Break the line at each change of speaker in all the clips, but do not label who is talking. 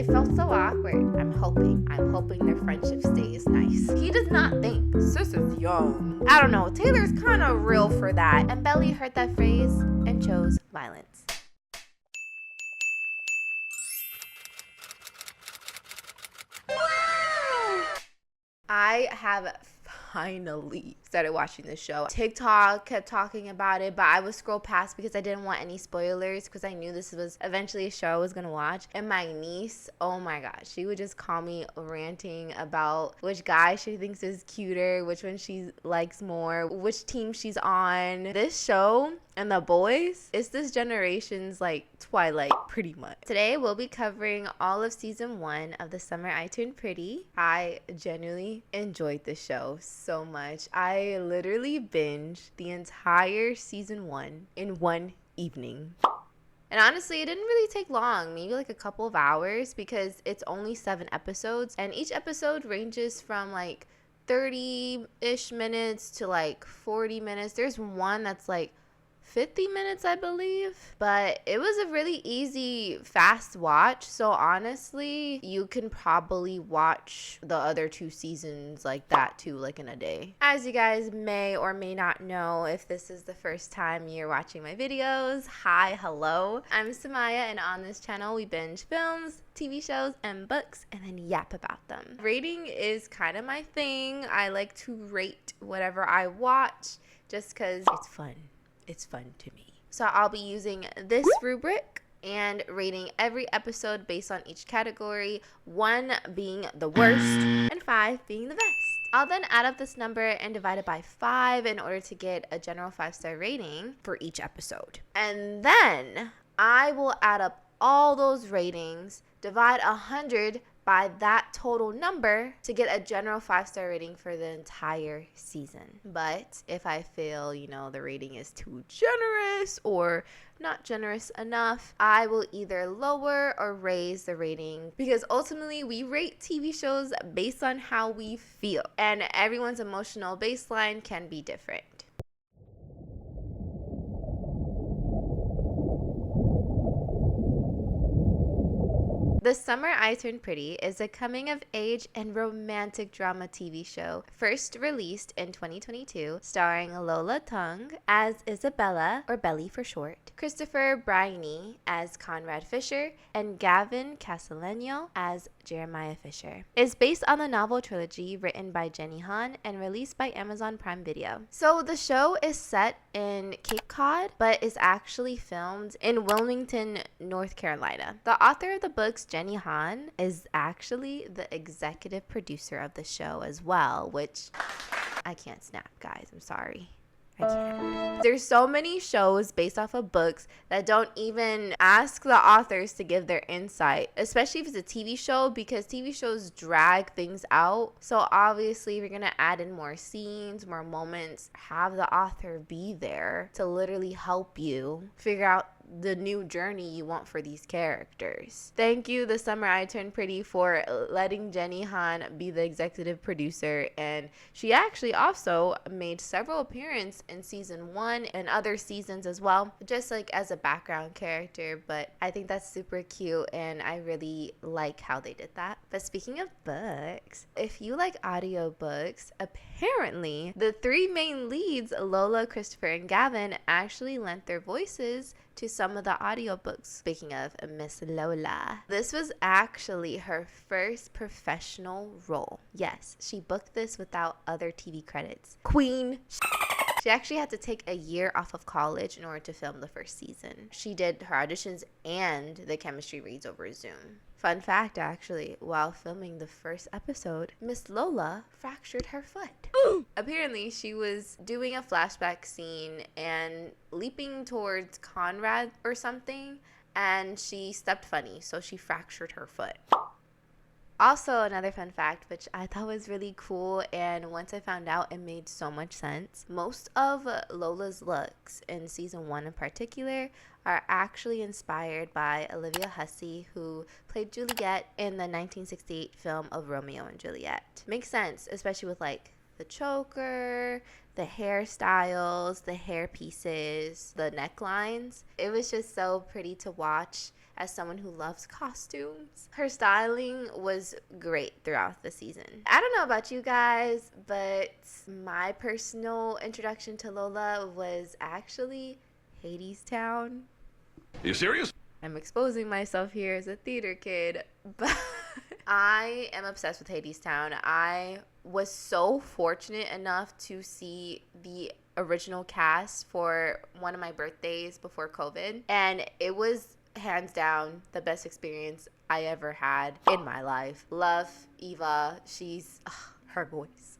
It felt so awkward. I'm hoping their friendship stays nice. He does not think sis is young. I don't know, Taylor's kind of real for that. And Belly heard that phrase and chose violence. I have finally started watching this show. TikTok kept talking about it, but I would scroll past because I didn't want any spoilers because I knew this was eventually a show I was gonna watch. And my niece, oh my gosh, she would just call me ranting about which guy she thinks is cuter, which one she likes more, which team she's on. This show and The Boys, it's this generation's like Twilight, pretty much. Today we'll be covering all of season 1 of The Summer I Turned Pretty. I genuinely enjoyed this show so much. I literally binged the entire season 1 in one evening. And honestly, it didn't really take long, maybe like a couple of hours, because it's only 7 episodes, and each episode ranges from like 30-ish minutes to like 40 minutes. There's one that's like 50 minutes, I believe. But it was a really easy, fast watch. So honestly, you can probably watch the other 2 seasons like that too, like in a day. As you guys may or may not know, if this is the first time you're watching my videos, hi, hello. I'm Samaya, and on this channel, we binge films, TV shows, and books, and then yap about them. Rating is kind of my thing. I like to rate whatever I watch just because it's fun. It's fun to me. So I'll be using this rubric and rating every episode based on each category, 1 being the worst and 5 being the best. I'll then add up this number and divide it by 5 in order to get a general 5-star rating for each episode. And then I will add up all those ratings, divide 100 by that total number to get a general 5-star rating for the entire season. But if I feel, the rating is too generous or not generous enough, I will either lower or raise the rating, because ultimately we rate TV shows based on how we feel, and everyone's emotional baseline can be different. The Summer I Turned Pretty is a coming-of-age and romantic drama TV show first released in 2022, starring Lola Tung as Isabella, or Belly for short, Christopher Briney as Conrad Fisher, and Gavin Castellano as Jeremiah Fisher. It's based on the novel trilogy written by Jenny Han and released by Amazon Prime Video. So the show is set in Cape Cod, but is actually filmed in Wilmington, North Carolina. The author of the books, Jenny Han, is actually the executive producer of the show as well, which I can't snap, guys. I'm sorry. I can't. There's so many shows based off of books that don't even ask the authors to give their insight, especially if it's a TV show, because TV shows drag things out. So obviously, if you're going to add in more scenes, more moments, have the author be there to literally help you figure out the new journey you want for these characters. Thank you, The Summer I Turned Pretty, for letting Jenny Han be the executive producer, and she actually also made several appearances in season 1 and other seasons as well, just like as a background character. But I think that's super cute, and I really like how they did that. But speaking of books, if you like audiobooks, apparently the 3 main leads, Lola, Christopher, and Gavin, actually lent their voices to some of the audiobooks. Speaking of Miss Lola, this was actually her first professional role. Yes, she booked this without other TV credits. Queen. She actually had to take a year off of college in order to film the first season. She did her auditions and the chemistry reads over Zoom. Fun fact, actually, while filming the first episode, Miss Lola fractured her foot. Apparently, she was doing a flashback scene and leaping towards Conrad or something, and she stepped funny, so she fractured her foot. Also, another fun fact, which I thought was really cool, and once I found out, it made so much sense. Most of Lola's looks in season 1 in particular are actually inspired by Olivia Hussey, who played Juliet in the 1968 film of Romeo and Juliet. Makes sense, especially with like the choker, the hairstyles, the hair pieces, the necklines. It was just so pretty to watch. as someone who loves costumes. Her styling was great throughout the season. I don't know about you guys, but my personal introduction to Lola was actually Hadestown.
Are you serious?
I'm exposing myself here as a theater kid, but I am obsessed with Hadestown. I was so fortunate enough to see the original cast for one of my birthdays before COVID, and it was hands down the best experience I ever had in my life. Love Eva. She's her voice.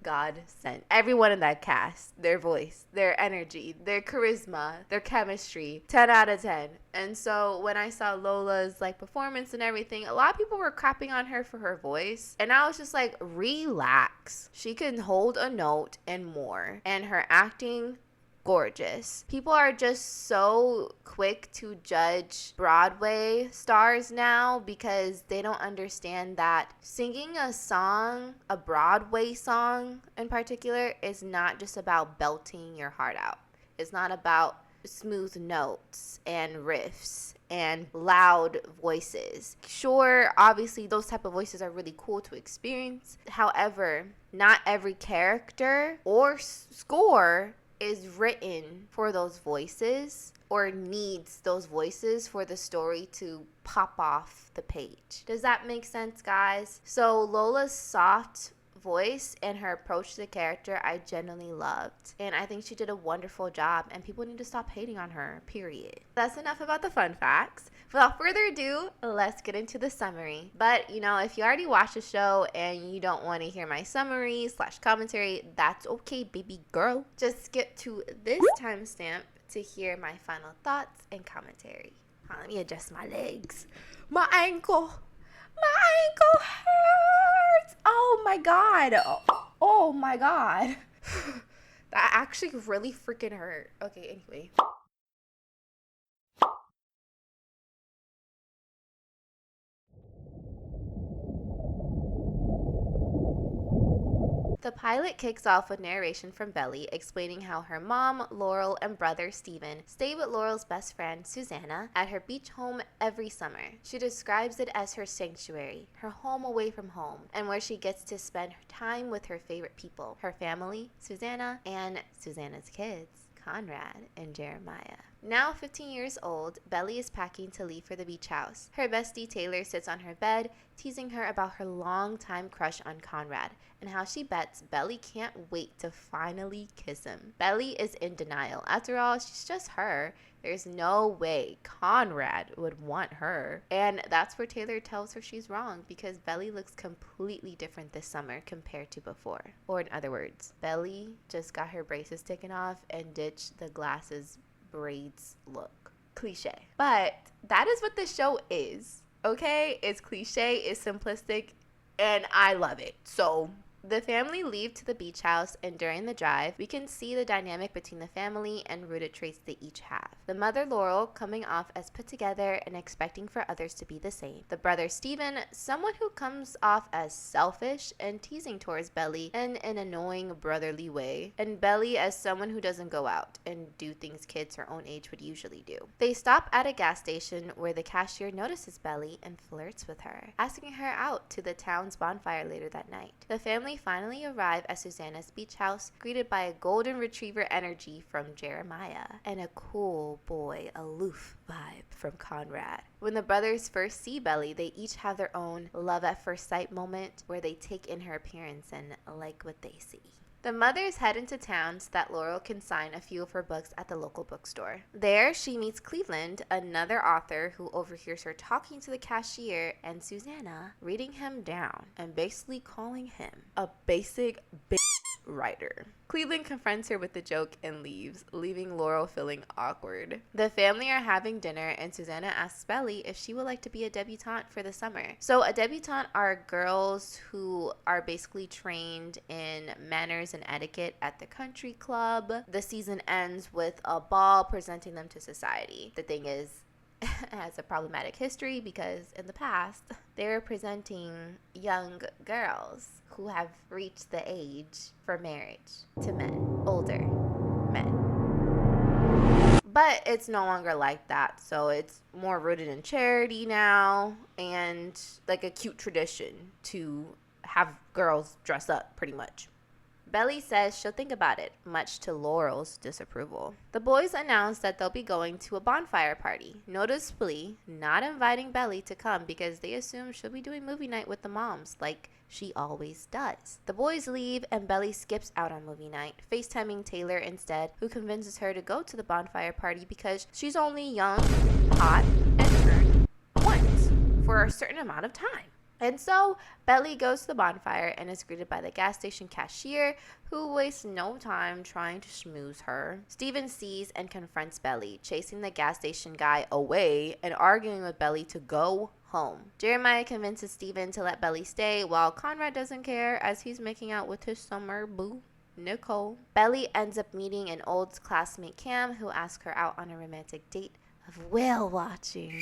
God sent everyone in that cast, their voice, their energy, their charisma, their chemistry, 10 out of 10. And so when I saw Lola's like performance and everything, a lot of people were crapping on her for her voice. And I was just like, relax. She can hold a note and more. And her acting, gorgeous. People are just so quick to judge Broadway stars now because they don't understand that singing a song, a Broadway song in particular, is not just about belting your heart out. It's not about smooth notes and riffs and loud voices. Sure, obviously those type of voices are really cool to experience. However, not every character or score is written for those voices or needs those voices for the story to pop off the page. Does that make sense, guys? So Lola's soft voice and her approach to the character I genuinely loved, and I think she did a wonderful job, and people need to stop hating on her, period. That's enough about the fun facts. Without further ado, let's get into the summary. But if you already watched the show and you don't want to hear my summary / commentary, that's okay, baby girl. Just skip to this timestamp to hear my final thoughts and commentary. Let me adjust my legs. My ankle hurts. Oh my god. Oh my god. That actually really freaking hurt. Okay, anyway. The pilot kicks off with narration from Belly explaining how her mom, Laurel, and brother, Steven, stay with Laurel's best friend, Susanna, at her beach home every summer. She describes it as her sanctuary, her home away from home, and where she gets to spend her time with her favorite people, her family, Susanna, and Susanna's kids, Conrad and Jeremiah. Now 15 years old, Belly is packing to leave for the beach house. Her bestie Taylor sits on her bed, teasing her about her long-time crush on Conrad and how she bets Belly can't wait to finally kiss him. Belly is in denial. After all, she's just her. There's no way Conrad would want her. And that's where Taylor tells her she's wrong because Belly looks completely different this summer compared to before. Or in other words, Belly just got her braces taken off and ditched the glasses braids look. Cliche. But that is what the show is. Okay? It's cliche, it's simplistic, and I love it. So the family leave to the beach house, and during the drive, we can see the dynamic between the family and rooted traits they each have. The mother, Laurel, coming off as put together and expecting for others to be the same. The brother, Steven, someone who comes off as selfish and teasing towards Belly in an annoying brotherly way. And Belly as someone who doesn't go out and do things kids her own age would usually do. They stop at a gas station where the cashier notices Belly and flirts with her, asking her out to the town's bonfire later that night. The family finally arrive at Susanna's beach house, greeted by a golden retriever energy from Jeremiah and a cool boy, aloof vibe from Conrad. When the brothers first see Belly, they each have their own love at first sight moment where they take in her appearance and like what they see. The mothers head into town so that Laurel can sign a few of her books at the local bookstore. There, she meets Cleveland, another author who overhears her talking to the cashier and Susanna reading him down and basically calling him a basic bitch writer. Cleveland confronts her with the joke and leaves, leaving Laurel feeling awkward. The family are having dinner and Susanna asks Belly if she would like to be a debutante for the summer. So a debutante are girls who are basically trained in manners and etiquette at the country club. The season ends with a ball presenting them to society. The thing is, it has a problematic history because in the past, they were presenting young girls who have reached the age for marriage to men, older men. But it's no longer like that. So it's more rooted in charity now and like a cute tradition to have girls dress up pretty much. Belly says she'll think about it, much to Laurel's disapproval. The boys announce that they'll be going to a bonfire party, noticeably not inviting Belly to come because they assume she'll be doing movie night with the moms, like she always does. The boys leave and Belly skips out on movie night, FaceTiming Taylor instead, who convinces her to go to the bonfire party because she's only young, hot, and turned once for a certain amount of time. And so, Belly goes to the bonfire and is greeted by the gas station cashier, who wastes no time trying to schmooze her. Steven sees and confronts Belly, chasing the gas station guy away and arguing with Belly to go home. Jeremiah convinces Steven to let Belly stay, while Conrad doesn't care as he's making out with his summer boo, Nicole. Belly ends up meeting an old classmate, Cam, who asks her out on a romantic date of whale watching.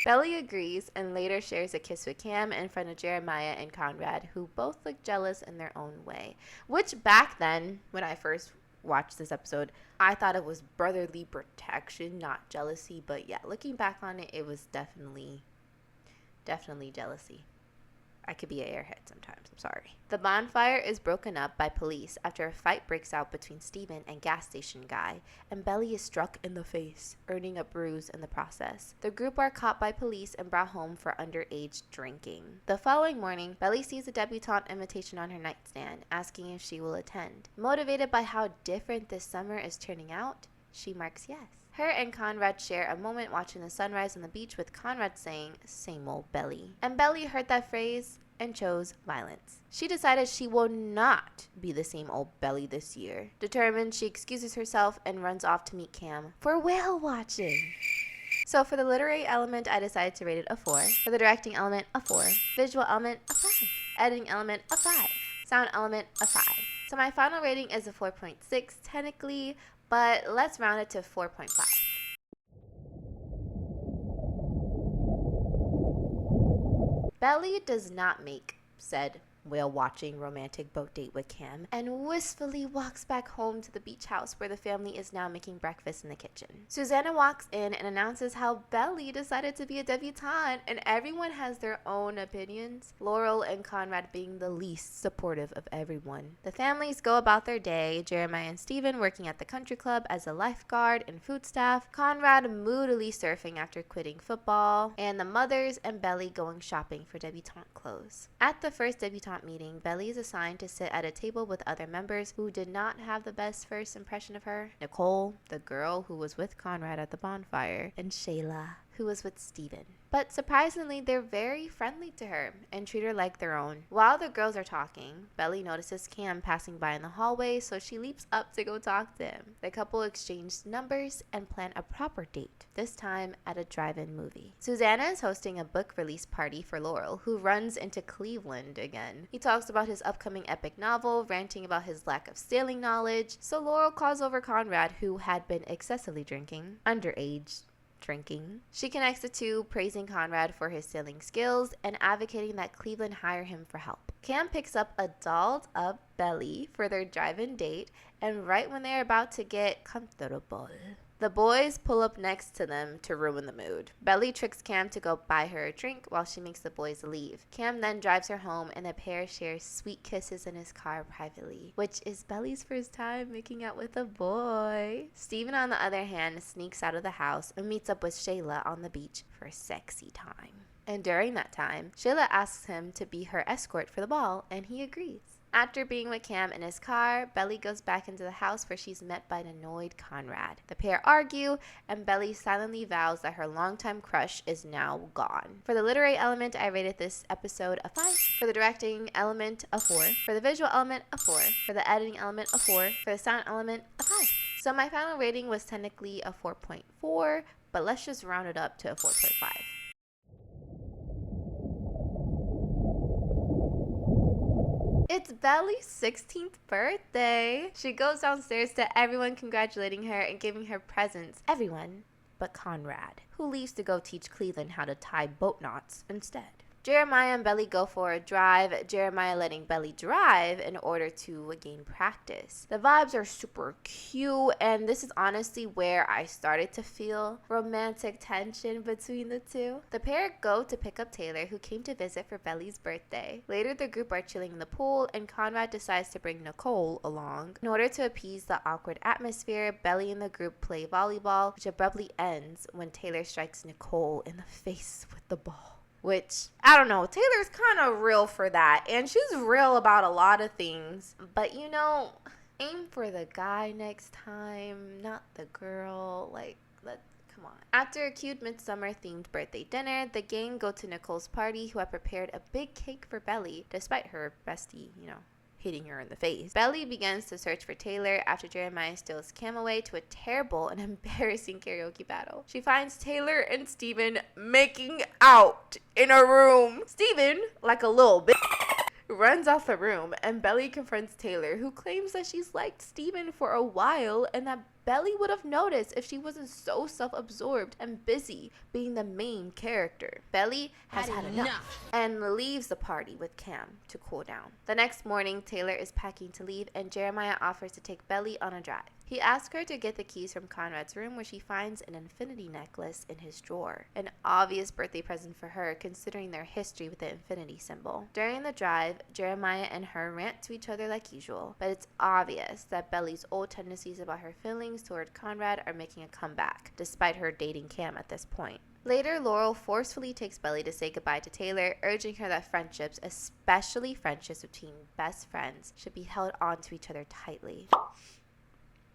Belly agrees and later shares a kiss with Cam in front of Jeremiah and Conrad, who both look jealous in their own way. Which back then, when I first watched this episode, I thought it was brotherly protection, not jealousy. But yeah, looking back on it, it was definitely jealousy. I could be an airhead sometimes, I'm sorry. The bonfire is broken up by police after a fight breaks out between Steven and gas station guy, and Belly is struck in the face, earning a bruise in the process. The group are caught by police and brought home for underage drinking. The following morning, Belly sees a debutante invitation on her nightstand, asking if she will attend. Motivated by how different this summer is turning out, she marks yes. Her and Conrad share a moment watching the sunrise on the beach, with Conrad saying, "Same old Belly." And Belly heard that phrase and chose violence. She decided she will not be the same old Belly this year. Determined, she excuses herself and runs off to meet Cam for whale watching. So for the literary element, I decided to rate it a 4. For the directing element, a 4. Visual element, a 5. Editing element, a 5. Sound element, a 5. So my final rating is a 4.6 technically, but let's round it to 4.5. Belly does not make said whale-watching romantic boat date with Cam and wistfully walks back home to the beach house where the family is now making breakfast in the kitchen. Susanna walks in and announces how Belly decided to be a debutante, and everyone has their own opinions, Laurel and Conrad being the least supportive of everyone. The families go about their day, Jeremiah and Steven working at the country club as a lifeguard and food staff, Conrad moodily surfing after quitting football, and the mothers and Belly going shopping for debutante clothes. At the first debutante meeting, Belly is assigned to sit at a table with other members who did not have the best first impression of her. Nicole, the girl who was with Conrad at the bonfire, and Shayla, who was with Steven. But surprisingly, they're very friendly to her and treat her like their own. While the girls are talking, Belly notices Cam passing by in the hallway, so she leaps up to go talk to him. The couple exchange numbers and plan a proper date, this time at a drive-in movie. Susanna is hosting a book release party for Laurel, who runs into Cleveland again. He talks about his upcoming epic novel, ranting about his lack of sailing knowledge, so Laurel calls over Conrad, who had been excessively drinking, underage drinking. She connects the two, praising Conrad for his sailing skills and advocating that Cleveland hire him for help. Cam picks up a dolled up Belly for their drive-in date, and right when they're about to get comfortable, the boys pull up next to them to ruin the mood. Belly tricks Cam to go buy her a drink while she makes the boys leave. Cam then drives her home, and the pair share sweet kisses in his car privately, which is Belly's first time making out with a boy. Steven, on the other hand, sneaks out of the house and meets up with Shayla on the beach for sexy time. And during that time, Shayla asks him to be her escort for the ball, and he agrees. After being with Cam in his car, Belly goes back into the house where she's met by an annoyed Conrad. The pair argue, and Belly silently vows that her longtime crush is now gone. For the literary element, I rated this episode a 5. For the directing element, a 4. For the visual element, a 4. For the editing element, a 4. For the sound element, a 5. So my final rating was technically a 4.4, but let's just round it up to a 4.5. It's Belly's 16th birthday. She goes downstairs to everyone congratulating her and giving her presents. Everyone but Conrad, who leaves to go teach Cleveland how to tie boat knots instead. Jeremiah and Belly go for a drive, Jeremiah letting Belly drive in order to gain practice. The vibes are super cute, and this is honestly where I started to feel romantic tension between the two. The pair go to pick up Taylor, who came to visit for Belly's birthday. Later, the group are chilling in the pool, and Conrad decides to bring Nicole along. In order to appease the awkward atmosphere, Belly and the group play volleyball, which abruptly ends when Taylor strikes Nicole in the face with the ball. Which, I don't know, Taylor's kind of real for that. And she's real about a lot of things. But, you know, aim for the guy next time, not the girl. Like, come on. After a cute midsummer-themed birthday dinner, the gang go to Nicole's party, who had prepared a big cake for Belly, despite her bestie, hitting her in the face. Belly begins to search for Taylor after Jeremiah steals Cam away to a terrible and embarrassing karaoke battle. She finds Taylor and Steven making out in a room. Steven, like a little bitch, runs off the room, and Belly confronts Taylor, who claims that she's liked Steven for a while and that Belly would have noticed if she wasn't so self-absorbed and busy being the main character. Belly has had enough and leaves the party with Cam to cool down. The next morning, Taylor is packing to leave, and Jeremiah offers to take Belly on a drive. He asks her to get the keys from Conrad's room, where she finds an infinity necklace in his drawer. An obvious birthday present for her, considering their history with the infinity symbol. During the drive, Jeremiah and her rant to each other like usual, but it's obvious that Belly's old tendencies about her feelings toward Conrad are making a comeback, despite her dating Cam at this point. Later, Laurel forcefully takes Belly to say goodbye to Taylor, urging her that friendships, especially friendships between best friends, should be held on to each other tightly.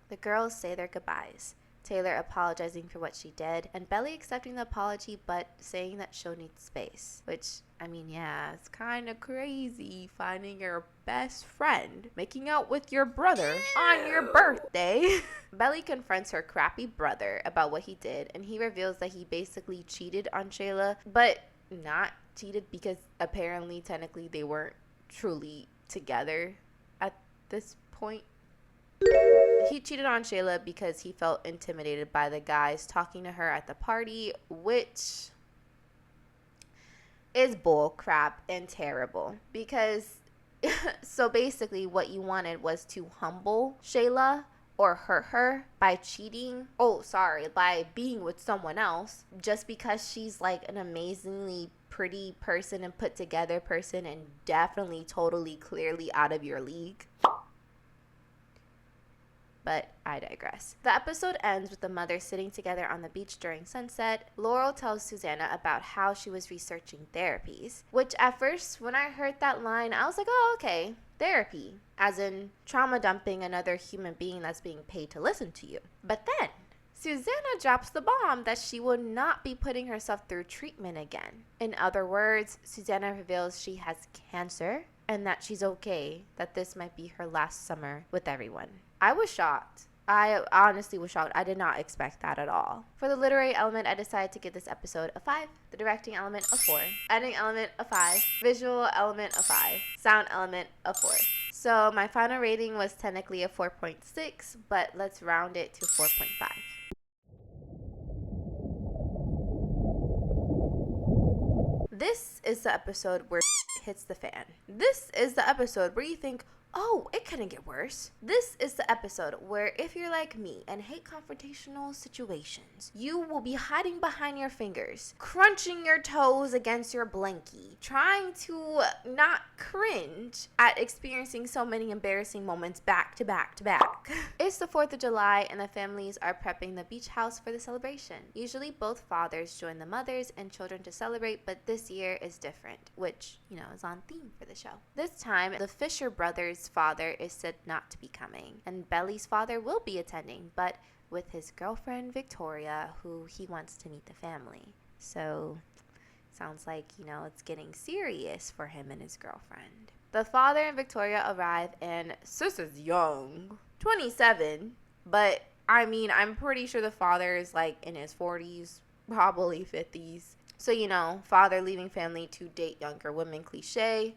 The girls say their goodbyes, Taylor apologizing for what she did, and Belly accepting the apology but saying that she'll need space. Which, I mean, yeah, it's kind of crazy finding your best friend making out with your brother on your birthday. Belly confronts her crappy brother about what he did, and he reveals that he basically cheated on Shayla, but not cheated because apparently, technically, they weren't truly together at this point. He cheated on Shayla because he felt intimidated by the guys talking to her at the party, which is bull crap and terrible. Because, so basically what you wanted was to humble Shayla or hurt her by by being with someone else, just because she's like an amazingly pretty person and put together person and definitely totally clearly out of your league. But I digress. The episode ends with the mothers sitting together on the beach during sunset. Laurel tells Susanna about how she was researching therapies, which at first, when I heard that line, I was like, oh, okay, therapy, as in trauma dumping another human being that's being paid to listen to you. But then, Susanna drops the bomb that she will not be putting herself through treatment again. In other words, Susanna reveals she has cancer and that she's okay, that this might be her last summer with everyone. I was shocked. I honestly was shocked. I did not expect that at all. For the literary element, I decided to give this episode a 5, the directing element a 4, editing element a 5, visual element a 5, sound element a 4. So my final rating was technically a 4.6, but let's round it to 4.5. This is the episode where hits the fan. This is the episode where you think, oh, it couldn't get worse. This is the episode where if you're like me and hate confrontational situations, you will be hiding behind your fingers, crunching your toes against your blankie, trying to not cringe at experiencing so many embarrassing moments back to back to back. It's the 4th of July and the families are prepping the beach house for the celebration. Usually both fathers join the mothers and children to celebrate, but this year is different, which, is on theme for the show. This time, the Fisher brothers' father is said not to be coming, and Belly's father will be attending, but with his girlfriend Victoria, who he wants to meet the family. So, sounds like, it's getting serious for him and his girlfriend. The father and Victoria arrive, and sis is young, 27, but I'm pretty sure the father is like in his 40s, probably 50s. So, father leaving family to date younger women cliche.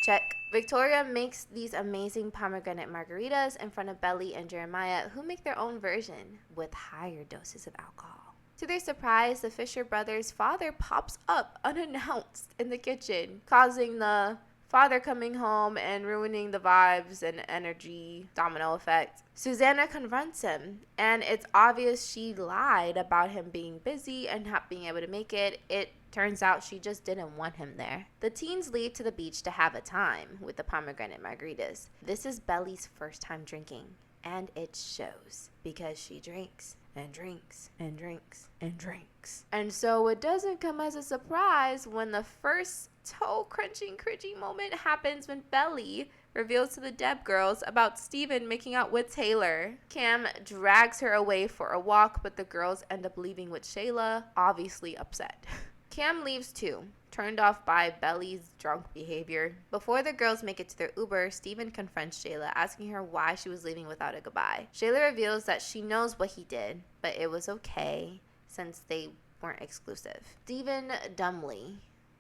Check. Victoria makes these amazing pomegranate margaritas in front of Belly and Jeremiah, who make their own version with higher doses of alcohol. To their surprise, the Fisher brothers' father pops up unannounced in the kitchen, causing the father coming home and ruining the vibes and energy domino effect. Susanna confronts him, and it's obvious she lied about him being busy and not being able to make it. It turns out she just didn't want him there. The teens leave to the beach to have a time with the pomegranate margaritas. This is Belly's first time drinking, and it shows because she drinks and drinks and drinks and drinks. And so it doesn't come as a surprise when the first toe-crunching, cringy moment happens when Belly reveals to the Deb girls about Steven making out with Taylor. Cam drags her away for a walk, but the girls end up leaving with Shayla, obviously upset. Cam leaves too, turned off by Belly's drunk behavior. Before the girls make it to their Uber, Steven confronts Shayla, asking her why she was leaving without a goodbye. Shayla reveals that she knows what he did, but it was okay since they weren't exclusive. Steven dumbly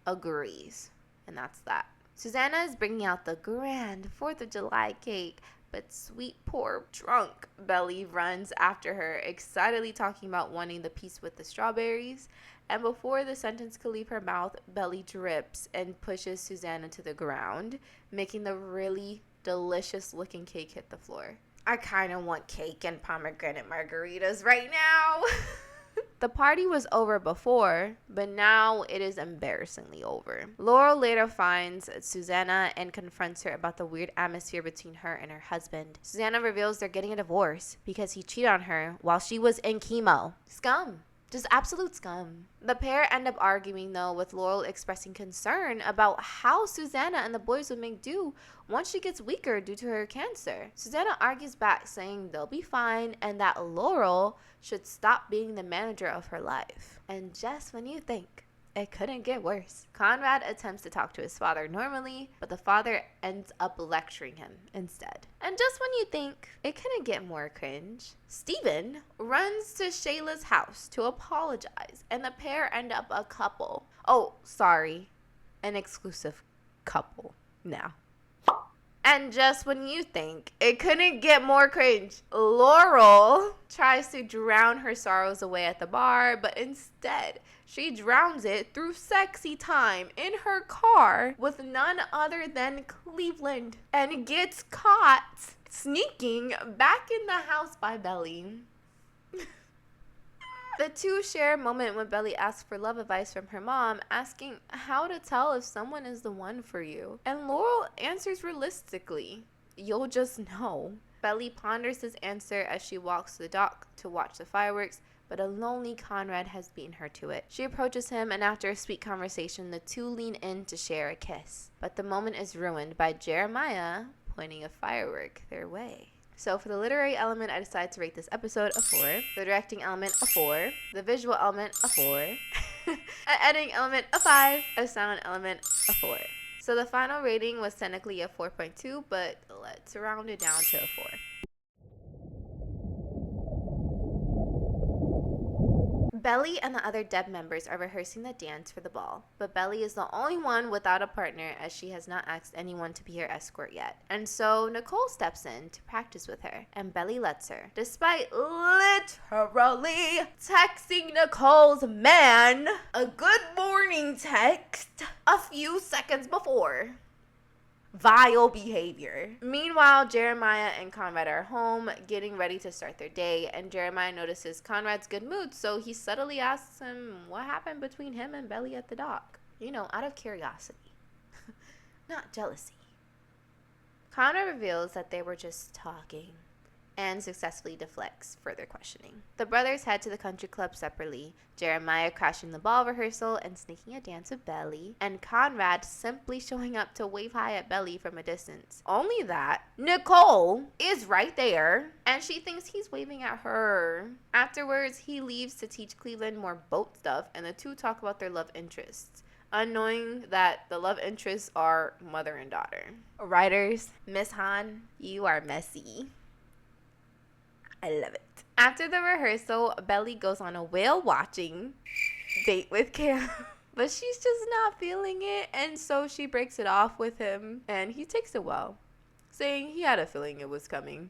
agrees, and that's that. Susanna is bringing out the grand 4th of July cake, but sweet, poor, drunk Belly runs after her, excitedly talking about wanting the piece with the strawberries. And before the sentence could leave her mouth, Belly drips and pushes Susanna to the ground, making the really delicious-looking cake hit the floor. I kind of want cake and pomegranate margaritas right now. The party was over before, but now it is embarrassingly over. Laurel later finds Susanna and confronts her about the weird atmosphere between her and her husband. Susanna reveals they're getting a divorce because he cheated on her while she was in chemo. Scum. Just absolute scum. The pair end up arguing, though, with Laurel expressing concern about how Susanna and the boys would make do once she gets weaker due to her cancer. Susanna argues back, saying they'll be fine and that Laurel should stop being the manager of her life. And just when you think it couldn't get worse, Conrad attempts to talk to his father normally, but the father ends up lecturing him instead. And just when you think it couldn't get more cringe, Steven runs to Shayla's house to apologize, and the pair end up a couple. Oh, sorry, an exclusive couple now. And just when you think it couldn't get more cringe, Laurel tries to drown her sorrows away at the bar, but instead she drowns it through sexy time in her car with none other than Cleveland, and gets caught sneaking back in the house by Belly. The two share a moment when Belly asks for love advice from her mom, asking how to tell if someone is the one for you. And Laurel answers realistically, "You'll just know." Belly ponders his answer as she walks to the dock to watch the fireworks, but a lonely Conrad has beaten her to it. She approaches him, and after a sweet conversation, the two lean in to share a kiss. But the moment is ruined by Jeremiah pointing a firework their way. So for the literary element, I decided to rate this episode a 4. The directing element, a 4. The visual element, a 4. An editing element, a 5. A sound element, a 4. So the final rating was technically a 4.2, but let's round it down to a 4. Belly and the other Deb members are rehearsing the dance for the ball, but Belly is the only one without a partner as she has not asked anyone to be her escort yet. And so Nicole steps in to practice with her, and Belly lets her, despite literally texting Nicole's man a good morning text a few seconds before. Vile behavior. Meanwhile, Jeremiah and Conrad are home, getting ready to start their day, and Jeremiah notices Conrad's good mood, so he subtly asks him what happened between him and Belly at the dock. You know, out of curiosity. Not jealousy. Conrad reveals that they were just talking, and successfully deflects further questioning. The brothers head to the country club separately, Jeremiah crashing the ball rehearsal and sneaking a dance with Belly, and Conrad simply showing up to wave hi at Belly from a distance. Only that Nicole is right there, and she thinks he's waving at her. Afterwards, he leaves to teach Cleveland more boat stuff, and the two talk about their love interests, unknowing that the love interests are mother and daughter. Writers, Miss Han, you are messy. I love it. After the rehearsal, Belly goes on a whale watching date with Cam, but she's just not feeling it, and so she breaks it off with him, and he takes it well, saying he had a feeling it was coming.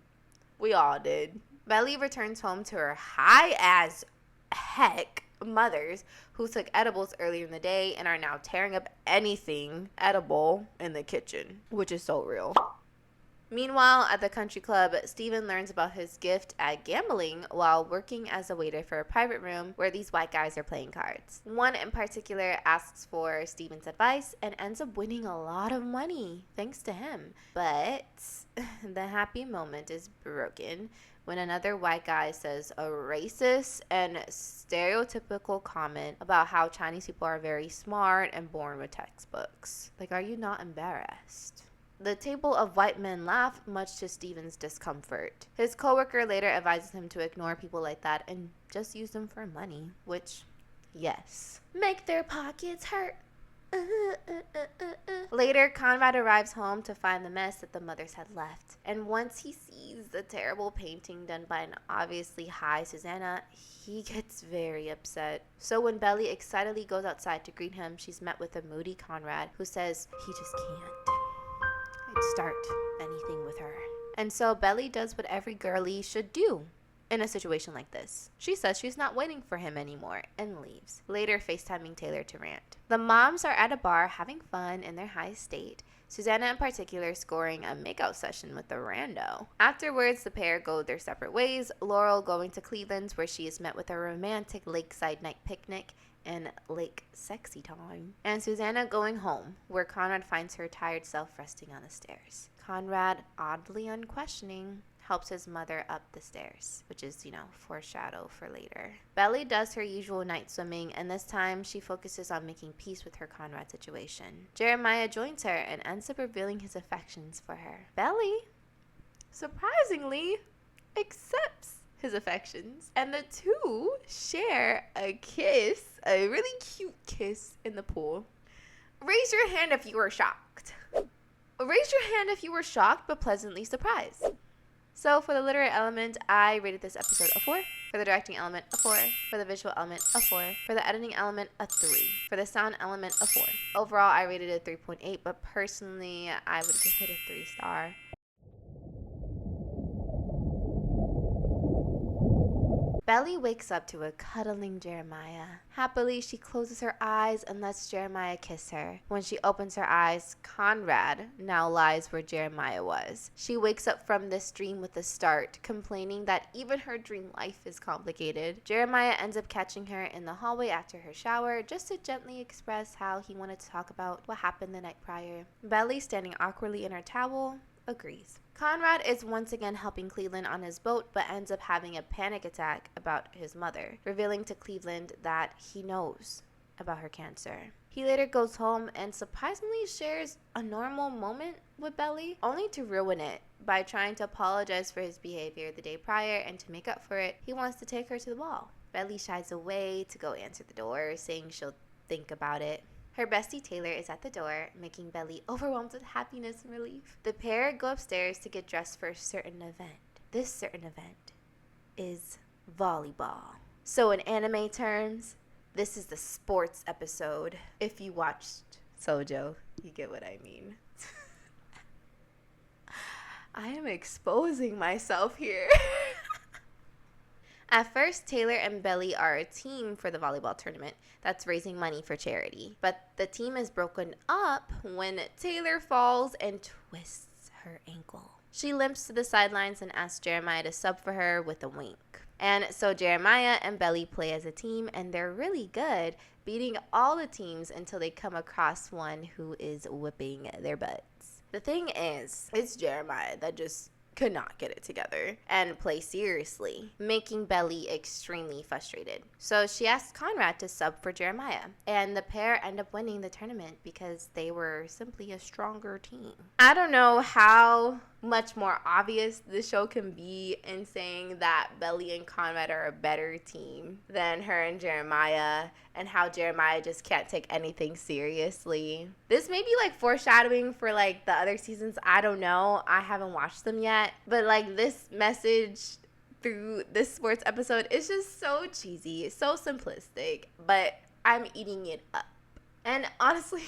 We all did. Belly returns home to her high as heck mothers who took edibles earlier in the day and are now tearing up anything edible in the kitchen, which is so real. Meanwhile, at the country club, Steven learns about his gift at gambling while working as a waiter for a private room where these white guys are playing cards. One in particular asks for Steven's advice and ends up winning a lot of money thanks to him. But the happy moment is broken when another white guy says a racist and stereotypical comment about how Chinese people are very smart and born with textbooks. Like, are you not embarrassed? The table of white men laugh, much to Steven's discomfort. His coworker later advises him to ignore people like that and just use them for money, which, yes, make their pockets hurt. Later, Conrad arrives home to find the mess that the mothers had left. And once he sees the terrible painting done by an obviously high Susanna, he gets very upset. So when Belly excitedly goes outside to greet him, she's met with a moody Conrad who says he just can't start anything with her. And so Belly does what every girlie should do in a situation like this. She says she's not waiting for him anymore and leaves, later FaceTiming Taylor to rant. The moms are at a bar having fun in their high state, Susanna in particular scoring a makeout session with a rando. Afterwards, the pair go their separate ways, Laurel going to Cleveland's where she is met with a romantic lakeside night picnic and lake sexy time, and Susanna going home, where Conrad finds her tired self resting on the stairs. Conrad, oddly unquestioning, helps his mother up the stairs, which is, foreshadow for later. Belly does her usual night swimming, and this time she focuses on making peace with her Conrad situation. Jeremiah joins her and ends up revealing his affections for her. Belly, surprisingly, accepts his affections, and the two share a kiss, a really cute kiss in the pool. Raise your hand if you were shocked. Raise your hand if you were shocked but pleasantly surprised. So for the literary element, I rated this episode a 4. For the directing element, a 4. For the visual element, a 4. For the editing element, a 3. For the sound element, a 4. Overall, I rated it 3.8, but personally, I would give it a 3-star. Belly wakes up to a cuddling Jeremiah. Happily, she closes her eyes and lets Jeremiah kiss her. When she opens her eyes, Conrad now lies where Jeremiah was. She wakes up from this dream with a start, complaining that even her dream life is complicated. Jeremiah ends up catching her in the hallway after her shower, just to gently express how he wanted to talk about what happened the night prior. Belly, standing awkwardly in her towel, agrees. Conrad is once again helping Cleveland on his boat, but ends up having a panic attack about his mother, revealing to Cleveland that he knows about her cancer. He later goes home and surprisingly shares a normal moment with Belly, only to ruin it by trying to apologize for his behavior the day prior, and to make up for it, he wants to take her to the ball. Belly shies away to go answer the door, saying she'll think about it. Her bestie Taylor is at the door, making Belly overwhelmed with happiness and relief. The pair go upstairs to get dressed for a certain event. This certain event is volleyball. So in anime terms, this is the sports episode. If you watched Sojo, you get what I mean. I am exposing myself here. At first, Taylor and Belly are a team for the volleyball tournament that's raising money for charity. But the team is broken up when Taylor falls and twists her ankle. She limps to the sidelines and asks Jeremiah to sub for her with a wink. And so Jeremiah and Belly play as a team, and they're really good, beating all the teams until they come across one who is whipping their butts. The thing is, it's Jeremiah that just could not get it together and play seriously, making Belly extremely frustrated. So she asked Conrad to sub for Jeremiah, and the pair end up winning the tournament because they were simply a stronger team. I don't know how much more obvious the show can be in saying that Belly and Conrad are a better team than her and Jeremiah, and how Jeremiah just can't take anything seriously. This may be like foreshadowing for like the other seasons. I don't know. I haven't watched them yet. But like this message through this sports episode is just so cheesy, so simplistic, but I'm eating it up. And honestly,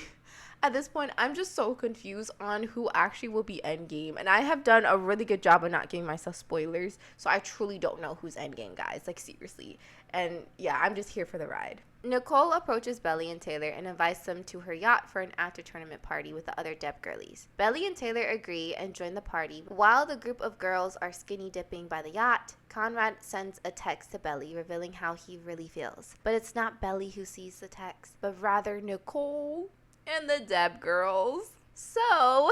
At this point, I'm just so confused on who actually will be endgame. And I have done a really good job of not giving myself spoilers. So I truly don't know who's endgame, guys. Like, seriously. And yeah, I'm just here for the ride. Nicole approaches Belly and Taylor and invites them to her yacht for an after-tournament party with the other Deb girlies. Belly and Taylor agree and join the party. While the group of girls are skinny dipping by the yacht, Conrad sends a text to Belly revealing how he really feels. But it's not Belly who sees the text, but rather Nicole and the Deb girls. So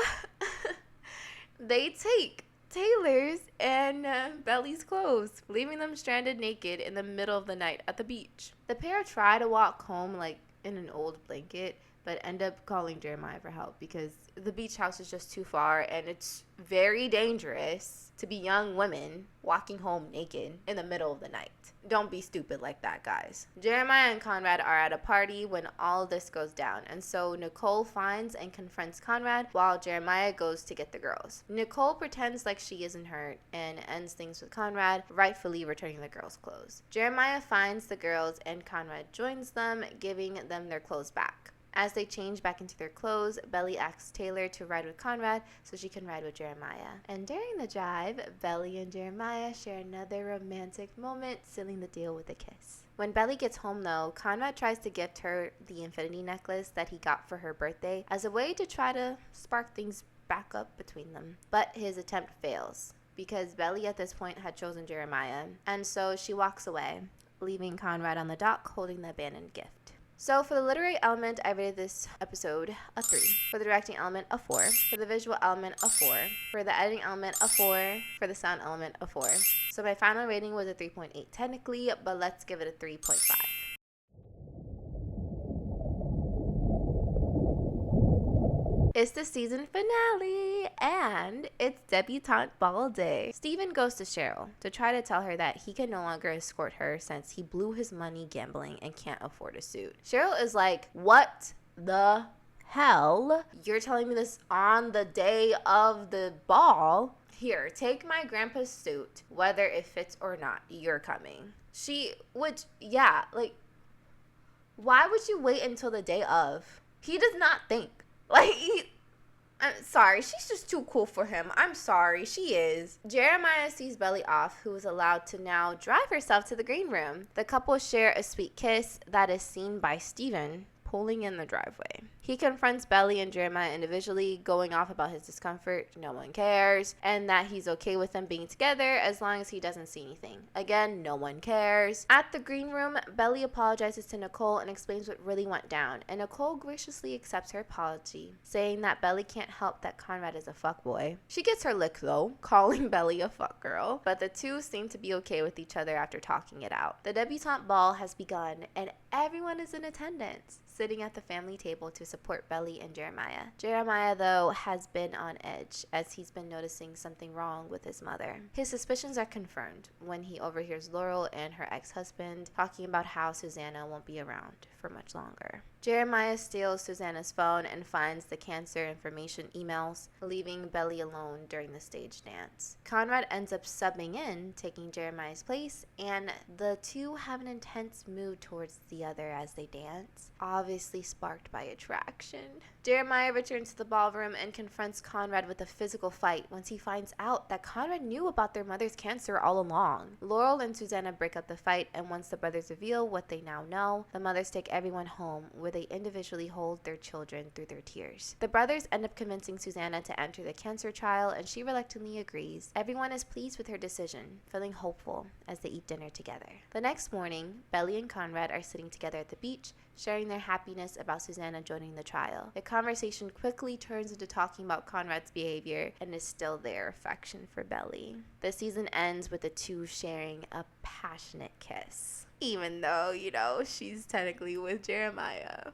they take Taylor's and Belly's clothes, leaving them stranded naked in the middle of the night at the beach. The pair try to walk home like in an old blanket, but end up calling Jeremiah for help because the beach house is just too far and it's very dangerous to be young women walking home naked in the middle of the night. Don't be stupid like that, guys. Jeremiah and Conrad are at a party when all this goes down, and so Nicole finds and confronts Conrad while Jeremiah goes to get the girls. Nicole pretends like she isn't hurt and ends things with Conrad, rightfully returning the girls' clothes. Jeremiah finds the girls and Conrad joins them, giving them their clothes back. As they change back into their clothes, Belly asks Taylor to ride with Conrad so she can ride with Jeremiah. And during the drive, Belly and Jeremiah share another romantic moment, sealing the deal with a kiss. When Belly gets home, though, Conrad tries to gift her the infinity necklace that he got for her birthday as a way to try to spark things back up between them. But his attempt fails because Belly at this point had chosen Jeremiah, and so she walks away, leaving Conrad on the dock holding the abandoned gift. So for the literary element, I rated this episode a 3. For the directing element, a 4. For the visual element, a 4. For the editing element, a 4. For the sound element, a 4. So my final rating was a 3.8 technically, but let's give it a 3.5. It's the season finale, and it's debutante ball day. Steven goes to Cheryl to try to tell her that he can no longer escort her since he blew his money gambling and can't afford a suit. Cheryl is like, what the hell? You're telling me this on the day of the ball? Here, take my grandpa's suit, whether it fits or not, you're coming. Why would you wait until the day of? He does not think. I'm sorry, she's just too cool for him. I'm sorry, she is. Jeremiah sees Belly off, who is allowed to now drive herself to the green room. The couple share a sweet kiss that is seen by Steven pulling in the driveway. He confronts Belly and Jeremiah individually, going off about his discomfort, no one cares, and that he's okay with them being together as long as he doesn't see anything. Again, no one cares. At the green room, Belly apologizes to Nicole and explains what really went down, and Nicole graciously accepts her apology, saying that Belly can't help that Conrad is a fuckboy. She gets her lick though, calling Belly a fuckgirl, but the two seem to be okay with each other after talking it out. The debutante ball has begun, and everyone is in attendance, sitting at the family table to support Belly and Jeremiah. Jeremiah, though, has been on edge as he's been noticing something wrong with his mother. His suspicions are confirmed when he overhears Laurel and her ex-husband talking about how Susanna won't be around for much longer. Jeremiah steals Susanna's phone and finds the cancer information emails, leaving Belly alone during the stage dance. Conrad ends up subbing in, taking Jeremiah's place, and the two have an intense mood towards the other as they dance, obviously sparked by attraction. Jeremiah returns to the ballroom and confronts Conrad with a physical fight once he finds out that Conrad knew about their mother's cancer all along. Laurel and Susanna break up the fight, and once the brothers reveal what they now know, the mothers take everyone home, where they individually hold their children through their tears. The brothers end up convincing Susanna to enter the cancer trial, and she reluctantly agrees. Everyone is pleased with her decision, feeling hopeful as they eat dinner together. The next morning, Belly and Conrad are sitting together at the beach, sharing their happiness about Susanna joining the trial. The conversation quickly turns into talking about Conrad's behavior and is still their affection for Belly. The season ends with the two sharing a passionate kiss, even though, she's technically with Jeremiah.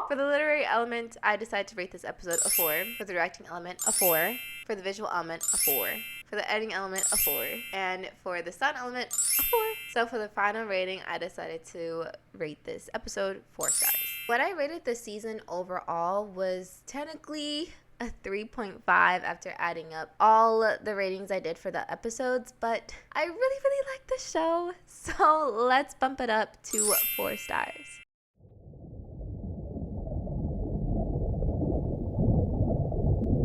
For the literary element, I decided to rate this episode a 4. For the directing element, a 4. For the visual element, a 4. For the editing element, a 4. And for the sound element, a 4. So for the final rating, I decided to rate this episode 4 stars. What I rated this season overall was technically a 3.5 after adding up all the ratings I did for the episodes, but I really like the show, so let's bump it up to 4 stars.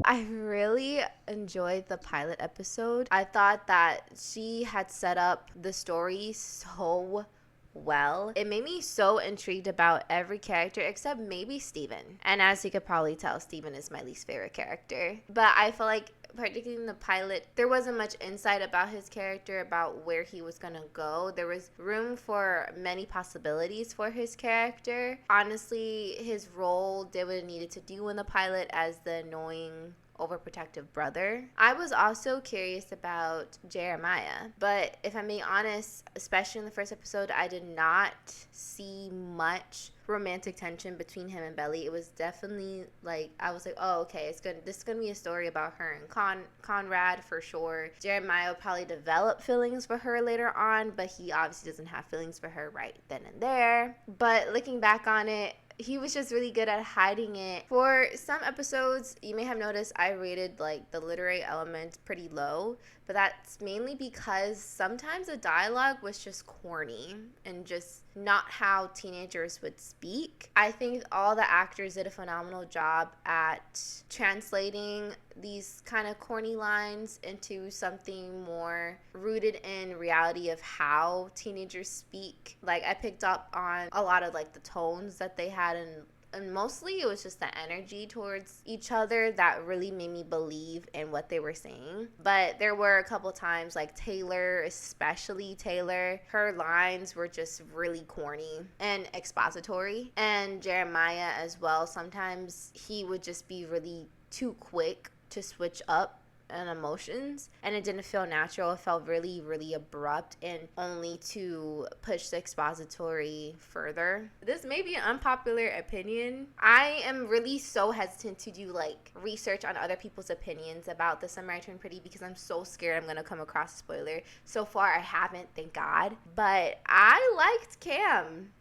I really enjoyed the pilot episode. I thought that she had set up the story so well. It made me so intrigued about every character except maybe Steven. And as you could probably tell, Steven is my least favorite character. But I feel like particularly in the pilot, there wasn't much insight about his character, about where he was gonna go. There was room for many possibilities for his character. Honestly, his role did what it needed to do in the pilot as the annoying, overprotective brother. I was also curious about Jeremiah, but if I'm being honest, especially in the first episode, I did not see much romantic tension between him and Belly. It was definitely like, I was like, oh, okay, this is gonna be a story about her and Conrad for sure. Jeremiah will probably develop feelings for her later on, but he obviously doesn't have feelings for her right then and there. But looking back on it, he was just really good at hiding it. For some episodes, you may have noticed I rated like the literary element pretty low, but that's mainly because sometimes the dialogue was just corny and just not how teenagers would speak. I think all the actors did a phenomenal job at translating these kind of corny lines into something more rooted in reality of how teenagers speak. Like, I picked up on a lot of like the tones that they had, and mostly it was just the energy towards each other that really made me believe in what they were saying. But there were a couple times, like Taylor, especially Taylor, her lines were just really corny and expository. And Jeremiah as well, sometimes he would just be really too quick to switch up and emotions, and it didn't feel natural. It felt really, really abrupt and only to push the expository further. This may be an unpopular opinion. I am really so hesitant to do like research on other people's opinions about The Summer I Turned Pretty because I'm so scared I'm gonna come across a spoiler. So far I haven't, thank God. But I liked Cam.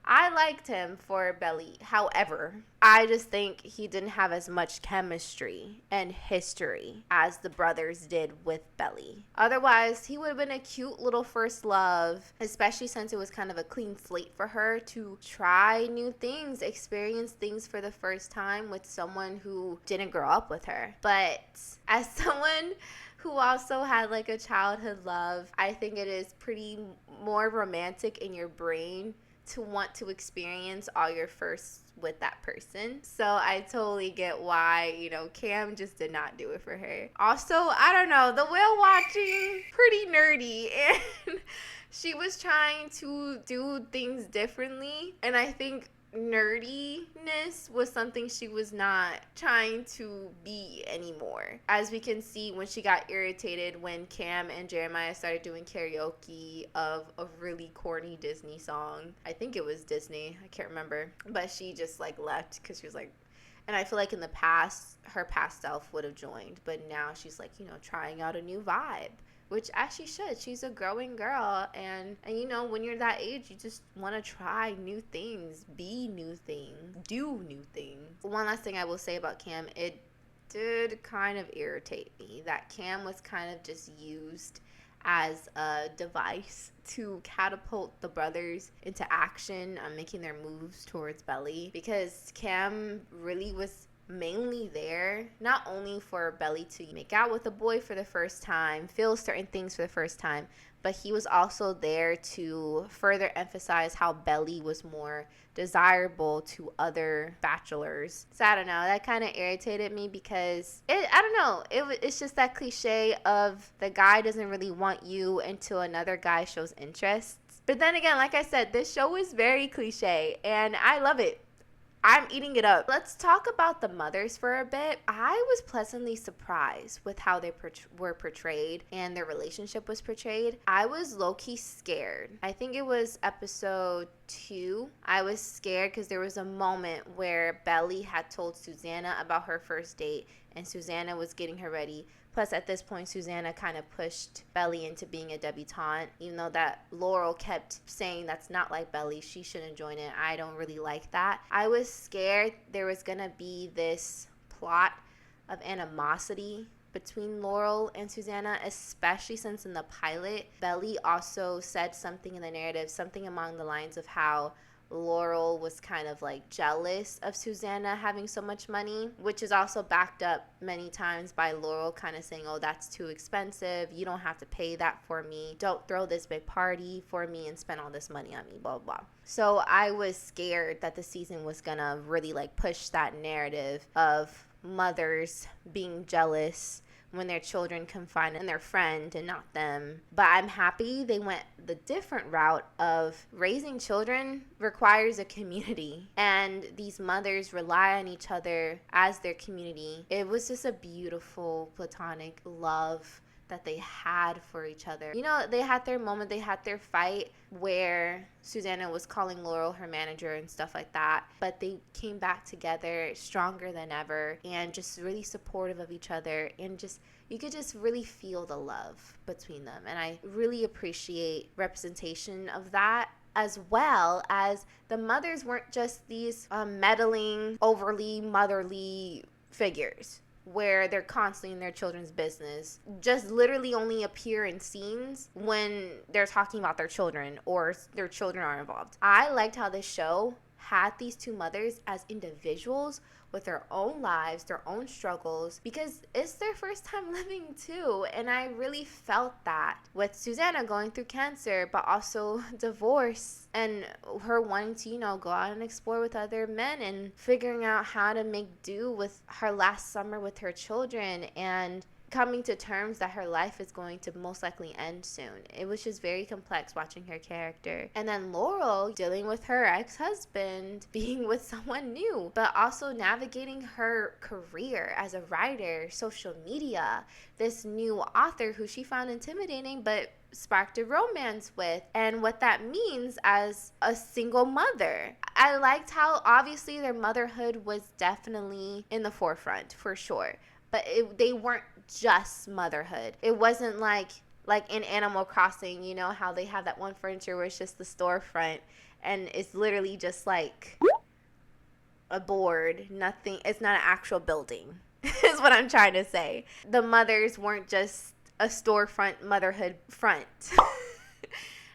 I liked him for Belly. However, I just think he didn't have as much chemistry and history as the brothers did with Belly. Otherwise, he would have been a cute little first love, especially since it was kind of a clean slate for her to try new things, experience things for the first time with someone who didn't grow up with her. But as someone who also had like a childhood love, I think it is pretty more romantic in your brain to want to experience all your firsts with that person. So I totally get why, Cam just did not do it for her. Also, I don't know, the whale watching, pretty nerdy, and she was trying to do things differently, and I think nerdiness was something she was not trying to be anymore. As we can see when she got irritated when Cam and Jeremiah started doing karaoke of a really corny Disney song. I think it was Disney, I can't remember, but she just like left because she was like, and I feel like in the past her past self would have joined, but now she's like, trying out a new vibe. Which as she should. She's a growing girl, and when you're that age, you just want to try new things, be new things, do new things. One last thing I will say about Cam, it did kind of irritate me that Cam was kind of just used as a device to catapult the brothers into action on making their moves towards Belly, because Cam really was mainly there not only for Belly to make out with a boy for the first time, feel certain things for the first time, but he was also there to further emphasize how Belly was more desirable to other bachelors. So I don't know, that kind of irritated me because it's just that cliche of the guy doesn't really want you until another guy shows interest. But then again, like I said, this show is very cliche and I love it. I'm eating it up. Let's talk about the mothers for a bit. I was pleasantly surprised with how they were portrayed and their relationship was portrayed. I was low-key scared. I think it was episode 2. I was scared because there was a moment where Belly had told Susanna about her first date and Susanna was getting her ready. Plus, at this point, Susanna kind of pushed Belly into being a debutante, even though that Laurel kept saying that's not like Belly. She shouldn't join it. I don't really like that. I was scared there was going to be this plot of animosity between Laurel and Susanna, especially since in the pilot, Belly also said something in the narrative, something along the lines of how Laurel was kind of like jealous of Susanna having so much money, which is also backed up many times by Laurel kind of saying, oh, that's too expensive. You don't have to pay that for me. Don't throw this big party for me and spend all this money on me, blah, blah, blah. So I was scared that the season was gonna really like push that narrative of mothers being jealous when their children confide in their friend and not them. But I'm happy they went the different route of raising children requires a community, and these mothers rely on each other as their community. It was just a beautiful platonic love that they had for each other. You know, they had their moment, they had their fight where Susanna was calling Laurel her manager and stuff like that, but they came back together stronger than ever and just really supportive of each other, and just you could just really feel the love between them. And I really appreciate representation of that, as well as the mothers weren't just these meddling, overly motherly figures where they're constantly in their children's business, just literally only appear in scenes when they're talking about their children or their children are involved. I liked how this show had these two mothers as individuals with their own lives, their own struggles, because it's their first time living too. And I really felt that with Susanna going through cancer, but also divorce, and her wanting to, you know, go out and explore with other men and figuring out how to make do with her last summer with her children, and coming to terms that her life is going to most likely end soon. It was just very complex watching her character. And then Laurel dealing with her ex-husband, being with someone new, but also navigating her career as a writer, social media, this new author who she found intimidating but sparked a romance with, and what that means as a single mother. I liked how obviously their motherhood was definitely in the forefront for sure, but they weren't just motherhood. It wasn't like in Animal Crossing, you know how they have that one furniture where it's just the storefront and it's literally just like a board, nothing. It's not an actual building is what I'm trying to say. The mothers weren't just a storefront motherhood front.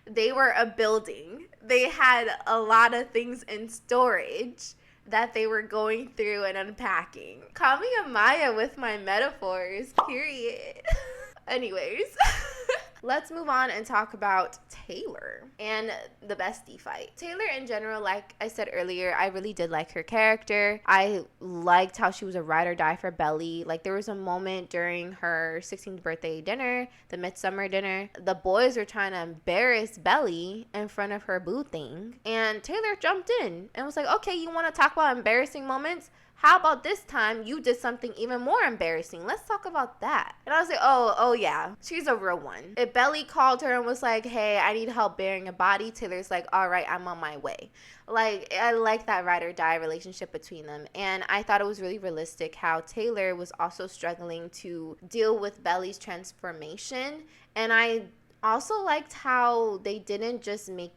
They were a building. They had a lot of things in storage that they were going through and unpacking. Call me a Maya with my metaphors, period. Anyways, let's move on and talk about Taylor and the bestie fight. Taylor in general, like I said earlier, I really did like her character. I liked how she was a ride or die for Belly. Like, there was a moment during her 16th birthday dinner, the midsummer dinner, the boys were trying to embarrass Belly in front of her boo thing, and Taylor jumped in and was like, okay, you want to talk about embarrassing moments? How about this time you did something even more embarrassing? Let's talk about that. And I was like, oh yeah, she's a real one. If Belly called her and was like, hey, I need help bearing a body, Taylor's like, all right, I'm on my way. Like, I like that ride or die relationship between them. And I thought it was really realistic how Taylor was also struggling to deal with Belly's transformation. And I also liked how they didn't just make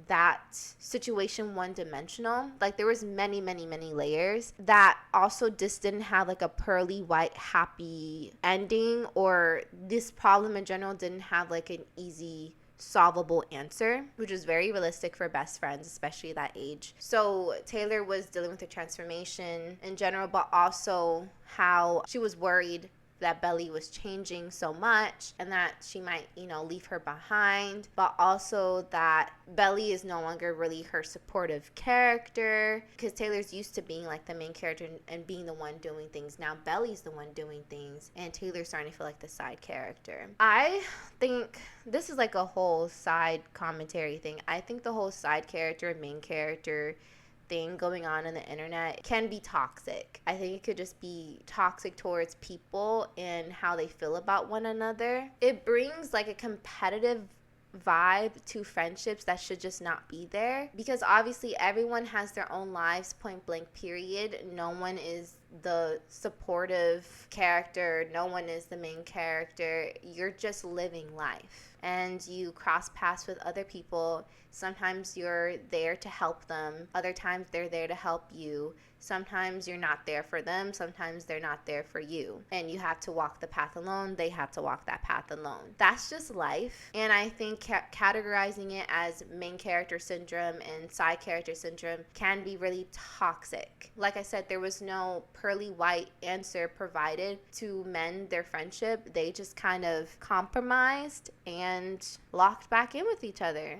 that situation one-dimensional. Like, there was many layers that also just didn't have like a pearly white happy ending, or this problem in general didn't have like an easy solvable answer, which is very realistic for best friends, especially that age. So Taylor was dealing with her transformation in general, but also how she was worried that Belly was changing so much and that she might, leave her behind, but also that Belly is no longer really her supportive character, because Taylor's used to being like the main character and being the one doing things. Now Belly's the one doing things and Taylor's starting to feel like the side character. I think this is like a whole side commentary thing. I think the whole side character, main character thing going on in the internet can be toxic. I think it could just be toxic towards people and how they feel about one another. It brings like a competitive vibe to friendships that should just not be there, because obviously everyone has their own lives, point blank period. No one is the supportive character. No one is the main character. You're just living life. And you cross paths with other people. Sometimes you're there to help them. Other times they're there to help you. Sometimes you're not there for them. Sometimes they're not there for you. And you have to walk the path alone. They have to walk that path alone. That's just life. And I think categorizing it as main character syndrome and side character syndrome can be really toxic. Like I said, there was no pearly white answer provided to mend their friendship. They just kind of compromised and locked back in with each other.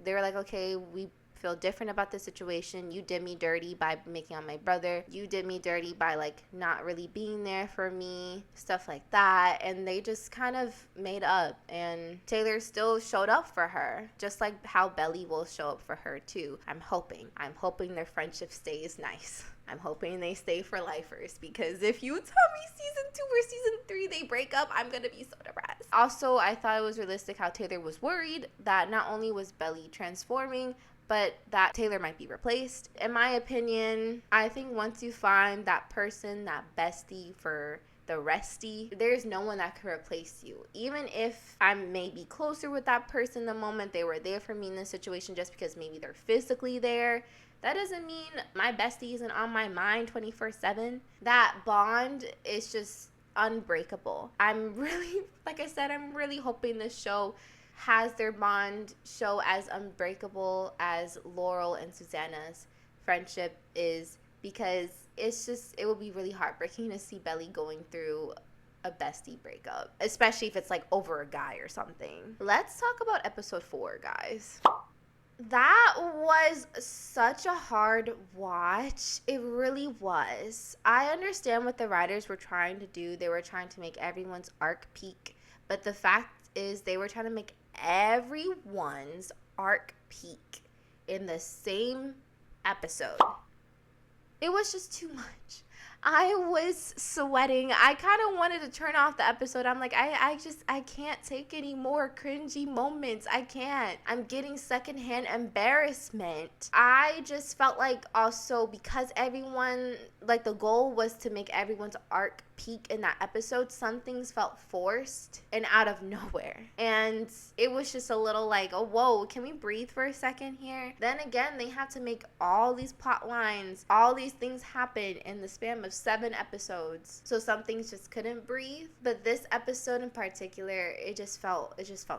They were like, okay, we feel different about this situation. You did me dirty by making out my brother. You did me dirty by like not really being there for me, stuff like that. And they just kind of made up, and Taylor still showed up for her, just like how Belly will show up for her too. I'm hoping their friendship stays nice. I'm hoping they stay for lifers, because if you tell me season 2 or season 3 they break up, I'm gonna be so depressed. Also, I thought it was realistic how Taylor was worried that not only was Belly transforming, but that Taylor might be replaced. In my opinion, I think once you find that person, that bestie for the restie, there's no one that can replace you. Even if I may be closer with that person the moment they were there for me in this situation, just because maybe they're physically there, that doesn't mean my bestie isn't on my mind 24/7. That bond is just unbreakable. I'm really, like I said, I'm really hoping this show has their bond show as unbreakable as Laurel and Susanna's friendship is, because it will be really heartbreaking to see Belly going through a bestie breakup, especially if it's like over a guy or something. Let's talk about episode 4, guys. That was such a hard watch. It really was. I understand what the writers were trying to do. They were trying to make everyone's arc peak, but the fact is they were trying to make everyone's arc peak in the same episode. It was just too much. I was sweating. I kind of wanted to turn off the episode. I'm like, I can't take any more cringy moments. I can't. I'm getting secondhand embarrassment. I just felt like also because everyone, like the goal was to make everyone's arc peak in that episode, some things felt forced and out of nowhere. And it was just a little like, oh, whoa, can we breathe for a second here? Then again, they have to make all these plot lines, all these things happen in the span of 7 episodes. So some things just couldn't breathe. But this episode in particular, it just felt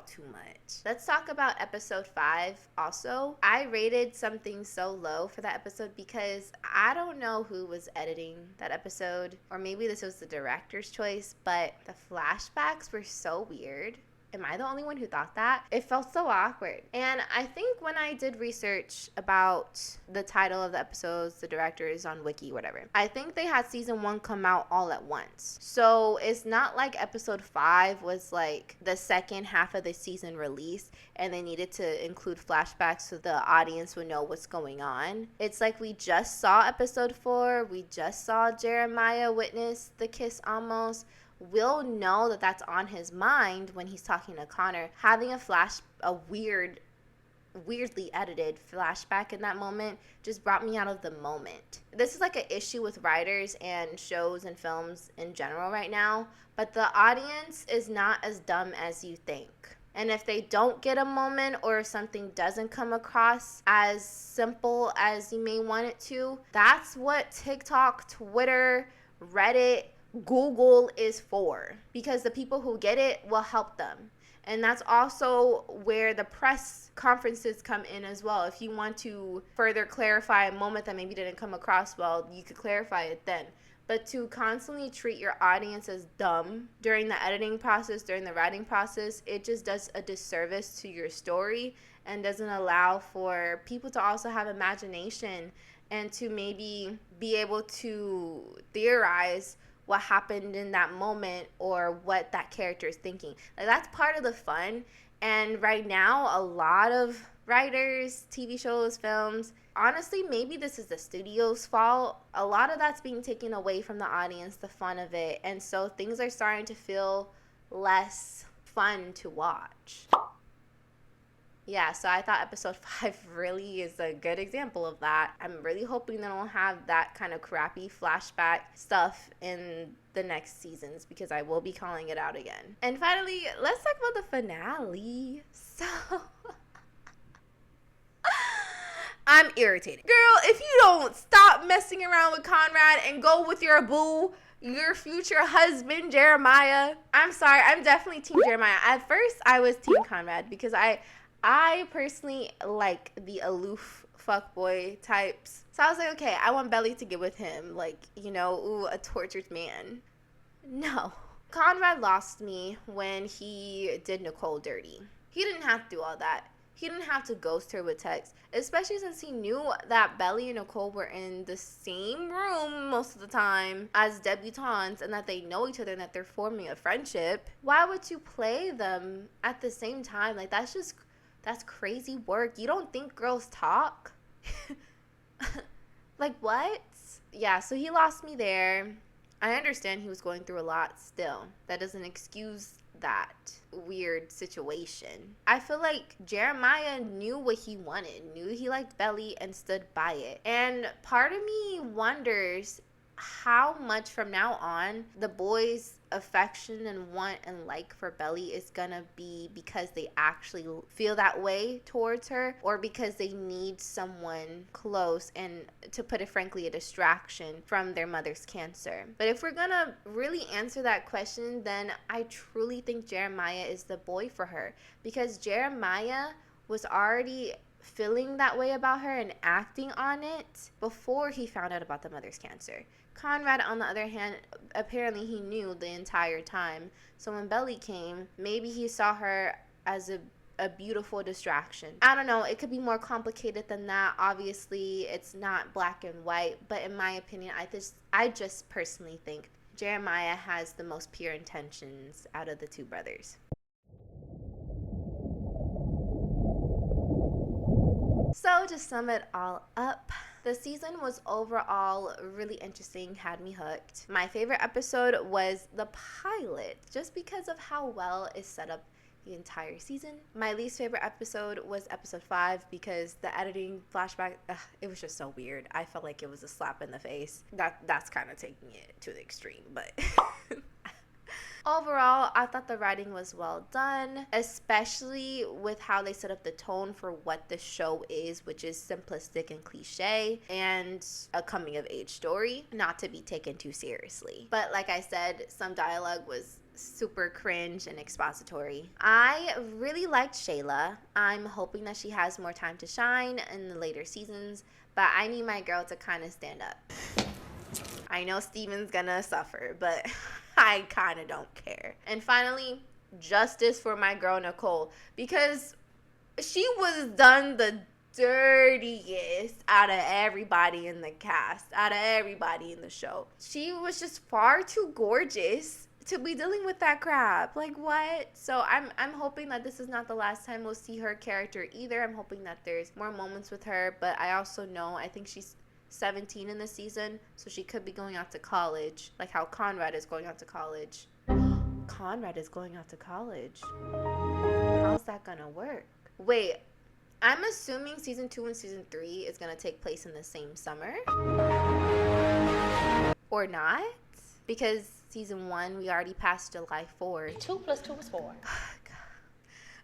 too much. Let's talk about episode 5 also. I rated something so low for that episode because I don't know who was editing that episode, or maybe this was the director's choice, but the flashbacks were so weird. Am I the only one who thought that? It felt so awkward. And I think when I did research about the title of the episodes, the directors on Wiki, whatever, I think they had season 1 come out all at once. So it's not like episode 5 was like the second half of the season release and they needed to include flashbacks so the audience would know what's going on. It's like we just saw episode 4. We just saw Jeremiah witness the kiss almost. We'll know that that's on his mind when he's talking to Connor. Having a weirdly edited flashback in that moment just brought me out of the moment. This is like an issue with writers and shows and films in general right now, but the audience is not as dumb as you think. And if they don't get a moment, or if something doesn't come across as simple as you may want it to, that's what TikTok, Twitter, Reddit, Google is for, because the people who get it will help them. And that's also where the press conferences come in as well. If you want to further clarify a moment that maybe didn't come across well, you could clarify it then. But to constantly treat your audience as dumb during the editing process, during the writing process, it just does a disservice to your story and doesn't allow for people to also have imagination and to maybe be able to theorize what happened in that moment or what that character is thinking. Like, that's part of the fun. And right now, a lot of writers, TV shows, films, honestly, maybe this is the studio's fault. A lot of that's being taken away from the audience, the fun of it. And so things are starting to feel less fun to watch. Yeah, so I thought episode 5 really is a good example of that. I'm really hoping they don't have that kind of crappy flashback stuff in the next seasons because I will be calling it out again. And finally, let's talk about the finale. So I'm irritated. Girl, if you don't stop messing around with Conrad and go with your boo, your future husband, Jeremiah. I'm sorry, I'm definitely Team Jeremiah. At first, I was Team Conrad because I personally like the aloof fuckboy types. So I was like, okay, I want Belly to get with him. Like, you know, ooh, a tortured man. No. Conrad lost me when he did Nicole dirty. He didn't have to do all that. He didn't have to ghost her with text, especially since he knew that Belly and Nicole were in the same room most of the time as debutantes and that they know each other and that they're forming a friendship. Why would you play them at the same time? Like, that's crazy work. You don't think girls talk? Like, what? Yeah, so he lost me there. I understand he was going through a lot still. That doesn't excuse that weird situation. I feel like Jeremiah knew what he wanted, knew he liked Belly, and stood by it. And part of me wonders how much from now on the boys' affection and want and like for Belly is gonna be because they actually feel that way towards her, or because they need someone close and, to put it frankly, a distraction from their mother's cancer. But if we're gonna really answer that question, then I truly think Jeremiah is the boy for her, because Jeremiah was already feeling that way about her and acting on it before he found out about the mother's cancer. Conrad, on the other hand, apparently he knew the entire time. So when Belly came, maybe he saw her as a beautiful distraction. I don't know. It could be more complicated than that. Obviously, it's not black and white. But in my opinion, I just personally think Jeremiah has the most pure intentions out of the two brothers. So to sum it all up, the season was overall really interesting, had me hooked. My favorite episode was the pilot, just because of how well it's set up the entire season. My least favorite episode was episode 5 because the editing flashback, it was just so weird. I felt like it was a slap in the face. That's kind of taking it to the extreme, but overall, I thought the writing was well done, especially with how they set up the tone for what the show is, which is simplistic and cliche and a coming of age story, not to be taken too seriously. But like I said, some dialogue was super cringe and expository. I really liked Shayla. I'm hoping that she has more time to shine in the later seasons, but I need my girl to kind of stand up. I know Steven's gonna suffer, but I kind of don't care. And finally, justice for my girl Nicole, because she was done the dirtiest out of everybody in the cast, out of everybody in the show. She was just far too gorgeous to be dealing with that crap. Like, what? So I'm hoping that this is not the last time we'll see her character either. I'm hoping that there's more moments with her, but I also know, I think she's 17 in the season, so she could be going out to college, like how Conrad is going out to college. Conrad is going out to college. How's that gonna work? Wait, I'm assuming season 2 and season 3 is gonna take place in the same summer? Or not? Because season 1, we already passed July 4th.
2 plus 2 is 4.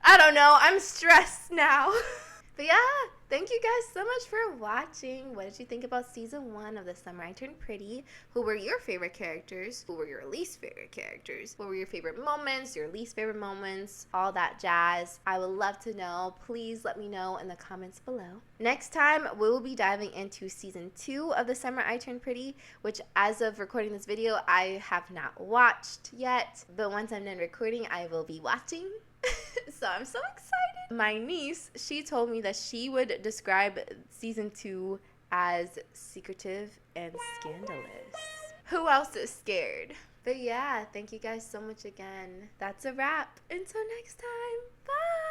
I don't know. I'm stressed now. But yeah, thank you guys so much for watching. What did you think about season 1 of The Summer I Turned Pretty? Who were your favorite characters? Who were your least favorite characters? What were your favorite moments, your least favorite moments, all that jazz? I would love to know. Please let me know in the comments below. Next time, we will be diving into season 2 of The Summer I Turned Pretty, which as of recording this video, I have not watched yet. But once I'm done recording, I will be watching. So I'm so excited. My niece, she told me that she would describe season 2 as secretive and scandalous. Who else is scared? But yeah, thank you guys so much again. That's a wrap. Until next time. Bye.